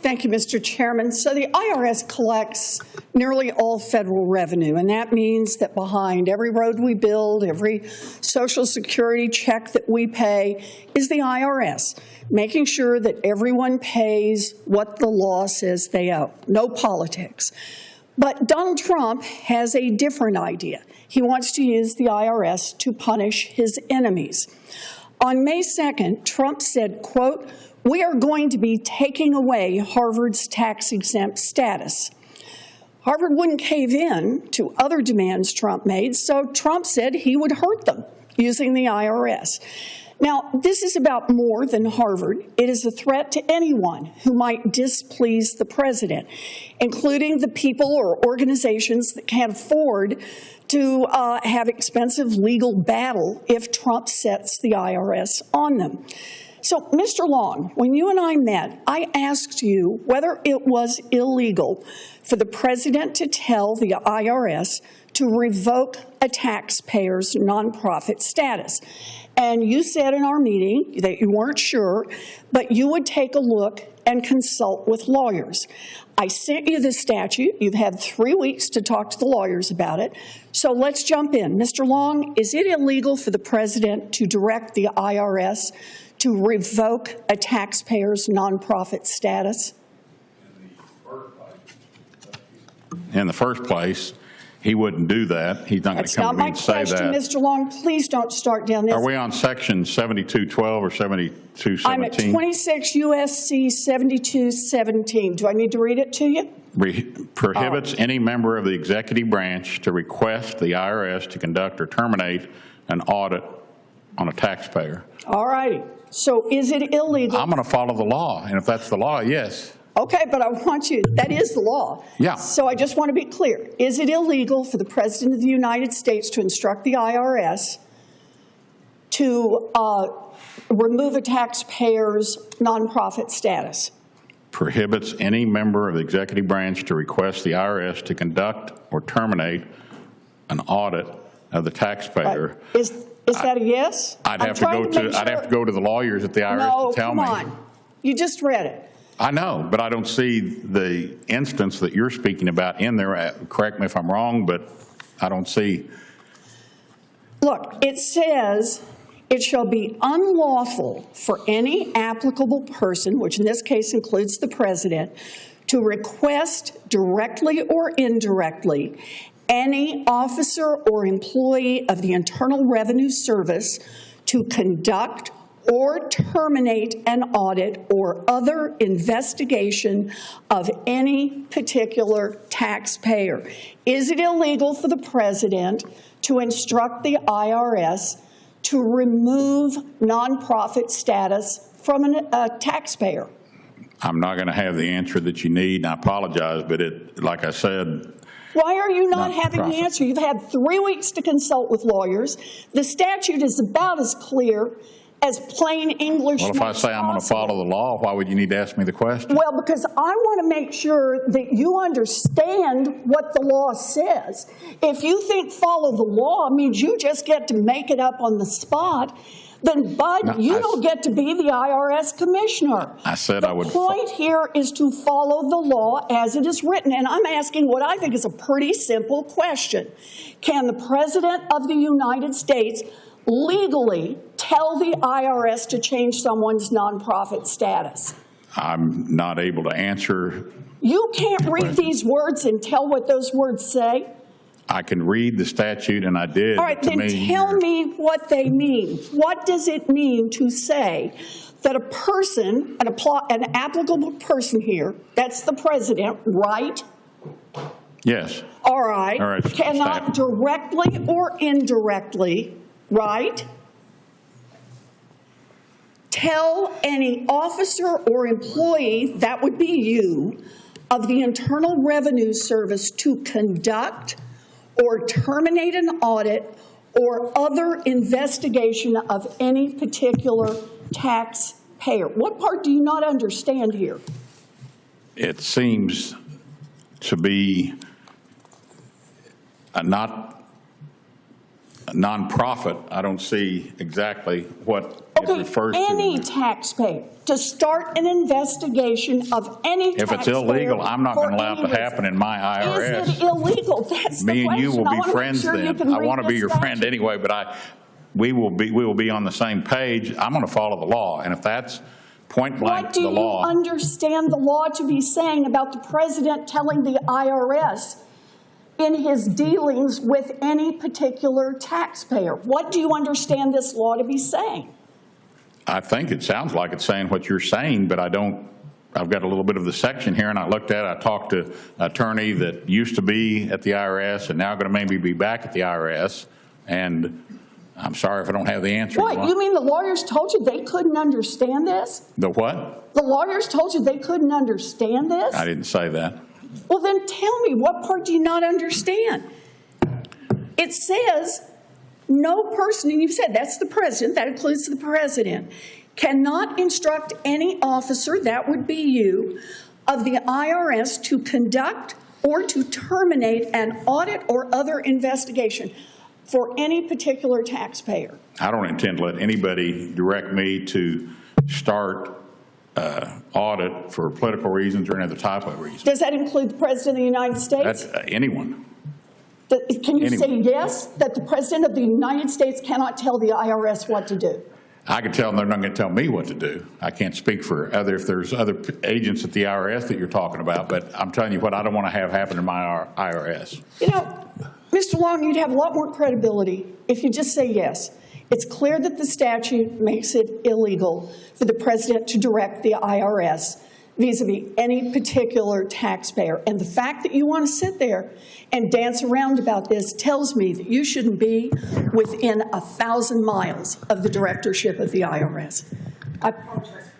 Thank you, Mr. Chairman. So the IRS collects nearly all federal revenue, and that means that behind every road we build, every Social Security check that we pay is the IRS, making sure that everyone pays what the law says they owe. No politics. But Donald Trump has a different idea. He wants to use the IRS to punish his enemies. On May 2nd, Trump said, quote, "We are going to be taking away Harvard's tax-exempt status." Harvard wouldn't cave in to other demands Trump made, so Trump said he would hurt them using the IRS. Now, this is about more than Harvard. It is a threat to anyone who might displease the president, including the people or organizations that can't afford to have expensive legal battle if Trump sets the IRS on them. So, Mr. Long, when you and I met, I asked you whether it was illegal for the president to tell the IRS to revoke a taxpayer's nonprofit status. And you said in our meeting that you weren't sure, but you would take a look and consult with lawyers. I sent you the statute. You've had 3 weeks to talk to the lawyers about it. So let's jump in. Mr. Long, is it illegal for the president to direct the IRS to revoke a taxpayer's nonprofit status? In the first place, he wouldn't do that. He's not going to come to me and say that. That's not my question, Mr. Long. Please don't start down this. Are we on section 7212 or 7217? I'm at 26 U.S.C. 7217. Do I need to read it to you? Prohibits any member of the executive branch to request the IRS to conduct or terminate an audit on a taxpayer. All righty. So is it illegal? I'm going to follow the law, and if that's the law, yes. Okay, but I want you, that is the law. Yeah. So I just want to be clear. Is it illegal for the President of the United States to instruct the IRS to remove a taxpayer's nonprofit status? Prohibits any member of the executive branch to request the IRS to conduct or terminate an audit of the taxpayer. Is that a yes? I'd have to go to the lawyers at the IRS to tell me. No, come on. You just read it. I know, but I don't see the instance that you're speaking about in there. Correct me if I'm wrong, but I don't see. Look, it says it shall be unlawful for any applicable person, which in this case includes the president, to request directly or indirectly any officer or employee of the Internal Revenue Service to conduct or terminate an audit or other investigation of any particular taxpayer. Is it illegal for the president to instruct the IRS to remove nonprofit status from a taxpayer? I'm not going to have the answer that you need, and I apologize, but like I said, why are you not having the answer? You've had 3 weeks to consult with lawyers. The statute is about as clear as plain English. Well, if I say I'm going to follow the law, why would you need to ask me the question? Well, because I want to make sure that you understand what the law says. If you think follow the law means you just get to make it up on the spot, then, Bud, you don't get to be the IRS commissioner. I said I would. The point here is to follow the law as it is written, and I'm asking what I think is a pretty simple question. Can the President of the United States legally tell the IRS to change someone's nonprofit status? I'm not able to answer. You can't read these words and tell what those words say? I can read the statute, and I did. All right, then tell me what they mean. What does it mean to say that a person, an applicable person here, that's the president, right? Yes. All right. Cannot directly or indirectly, right, tell any officer or employee, that would be you, of the Internal Revenue Service to conduct or terminate an audit or other investigation of any particular taxpayer. What part do you not understand here? It seems to be not nonprofit, I don't see exactly what it Okay, refers to. any taxpayer, to start an investigation of any If taxpayer. it's illegal, I'm not going to allow it to for any happen in my IRS. Is it illegal? That's the question. Me and you will I be wanna make friends sure you then. can I read want to be the your friend statute. anyway, but we will be on the same page. I'm going to follow the law, and if that's point blank What do the you law. understand the law to be saying about the president telling the IRS in his dealings with any particular taxpayer? What do you understand this law to be saying? I think it sounds like it's saying what you're saying, but I've got a little bit of the section here, and I looked at it. I talked to an attorney that used to be at the IRS and now going to maybe be back at the IRS, and I'm sorry if I don't have the answer. What, you mean the lawyers told you they couldn't understand this? The what? The lawyers told you they couldn't understand this? I didn't say that. Well, then tell me, what part do you not understand? It says no person, and you've said that's the president, that includes the president, cannot instruct any officer, that would be you, of the IRS to conduct or to terminate an audit or other investigation for any particular taxpayer. I don't intend to let anybody direct me to start audit for political reasons or any other type of reason. Does that include the President of the United States? That's anyone. Can you say anyone. yes, that the President of the United States cannot tell the IRS what to do? I can tell them they're not going to tell me what to do. I can't speak for if there's other agents at the IRS that you're talking about, but I'm telling you what I don't want to have happen in my IRS. You know, Mr. Long, you'd have a lot more credibility if you just say yes. It's clear that the statute makes it illegal for the president to direct the IRS vis-a-vis any particular taxpayer. And the fact that you want to sit there and dance around about this tells me that you shouldn't be within 1,000 miles of the directorship of the IRS. I apologize.